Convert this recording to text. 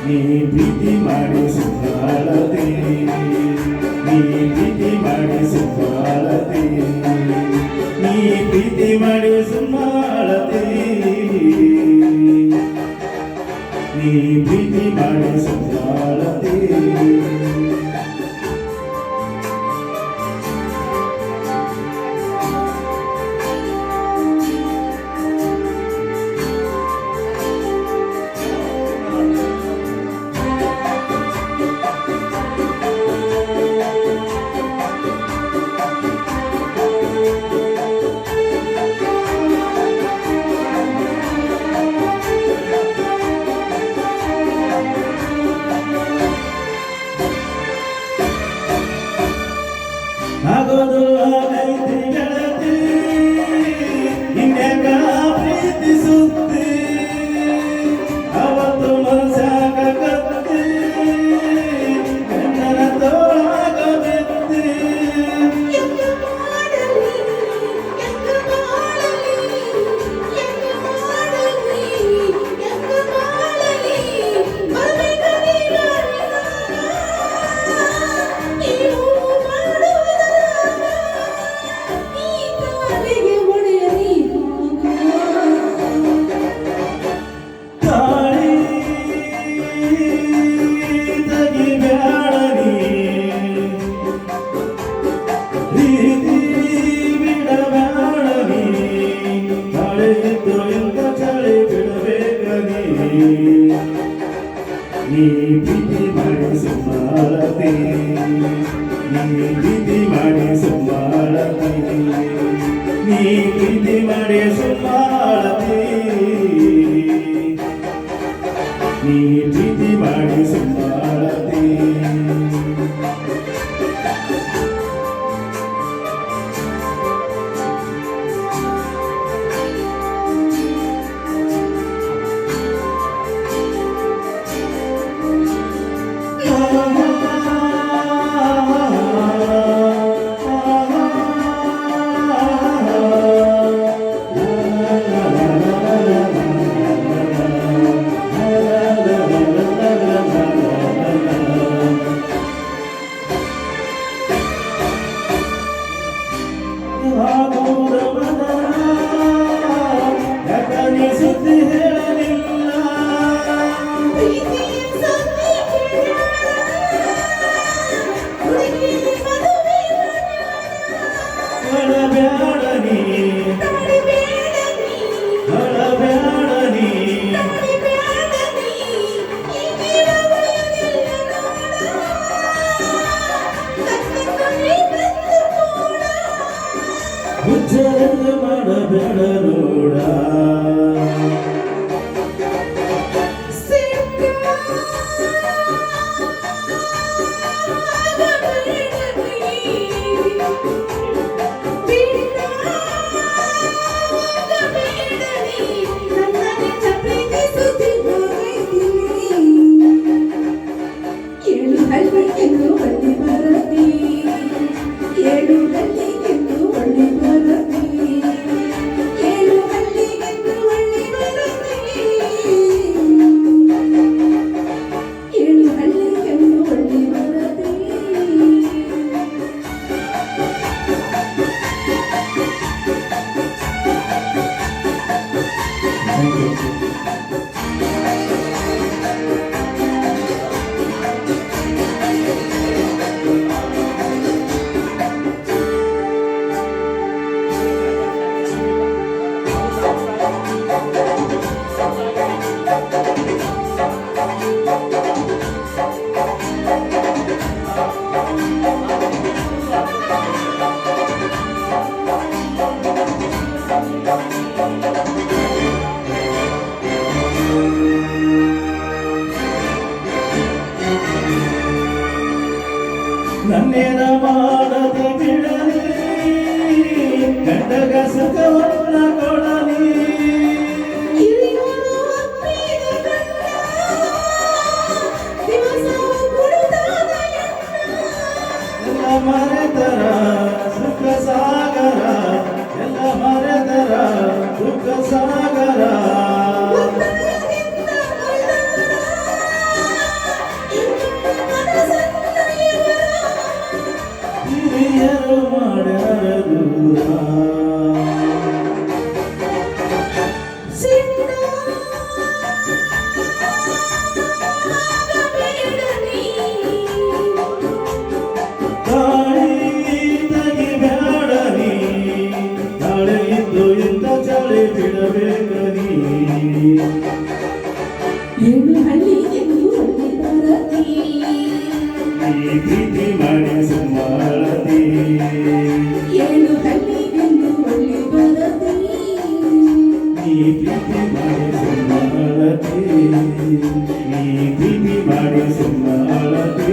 ನೀ ಪ್ರೀತಿ ಮಾಡಿ ಸುಖಾಳತೆ ನೀ ಪ್ರೀತಿ ಮಾಡಿ ಸುಖಾಳತೆ ನೀ ಪ್ರೀತಿ ಮಾಡಿ ಸುಮಾಳತೆ ನೀ ಪ್ರೀತಿ ಮಾಡಿ ಸುಖಾಳತೆ ಆಗೋದು ಆಗೈತಿ ಗೆಳತಿ ಹಿಂಗ್ಯಾಕ ಪ್ರೀತಿಸುತ್ತಿ ಅವತ್ತು ಮನಸ್ಸಾಗ ಕತ್ತಿ ಕಣ್ಣನ ತೋಳಾಗ ಬಿತ್ತಿ ನೀ ಪ್ರೀತಿ ಮಾಡಿ ಸುಮಾಳತೆ ನೀ ಪ್ರೀತಿ ಮಾಡಿ ಸುಮಾಳತೆ ನೀ ಪ್ರೀತಿ ಮಾಡಿ ಸುಮಾಳತೆ ನೀ ಪ್ರೀತಿ ಮಾಡಿ ಸುಮಾಳತೆ ಸುದ್ದಿ ಹೇಳಲಿಲ್ಲ ಹಳಬ್ಯಾಡನಿ ಹಳಬ್ಯಾಡನಿ ಹುಚ್ಚರಂಗ ಮಾಡಬೇಡ ನೋಡ ಏಳು ಹಳ್ಳಿಗೆಂದು ಒಳ್ಳೆ ಮಾಡದೆ ಬಿಡಲಿ ಗಂಡಗ ಸುಖವನ್ನ ಕೊಡಲಿ ಹಿರಿಯರು ಒಪ್ಪಿದ ಗಂಡ ದಿವಸವೂ ಕುಡಿದಾದ ಎಣ್ಣ. ಎಲ್ಲ ಮರೆತರ ಸುಖ ಸಾಗರ ಎಲ್ಲ ಮರೆತರ ಸುಖ ಸಾಗರ ಒತ್ತಡದಿಂದ ಮಲ್ಲರ, ಇನ್ನು ಮನಸ್ಸನ್ನ ಇವರ. ಹಿರಿಯರು ಮಾಡ್ಯಾರ ದೂರ ಸಿಟ್ಟಾಗಬೇಡನಿ. ತಾಳಿ ತೆಗಿಬ್ಯಾಡ ನೀ ತಾಳೆ ಇದ್ದು ಇಂದ ಚಳಿ ಬಿಡಬೇಕ ನೀ ಏನು ಹಳ್ಳಿ ಎಂದು ಹಳ್ಳಿ ಬರತಿ. ಈ ಪ್ರೀತಿ ಮಾಡಿ ಸುಮ್ಮಳತಿ ಏನು ಹಳ್ಳಿ ಎಂದು ಹಳ್ಳಿ ಬರತಿ. ಈ ಪ್ರೀತಿ ಮಾಡಿ ಸುಮ್ಮಳತಿ ಈ ಪ್ರೀತಿ ಮಾಡಿ ಸುಮ್ಮಳತಿ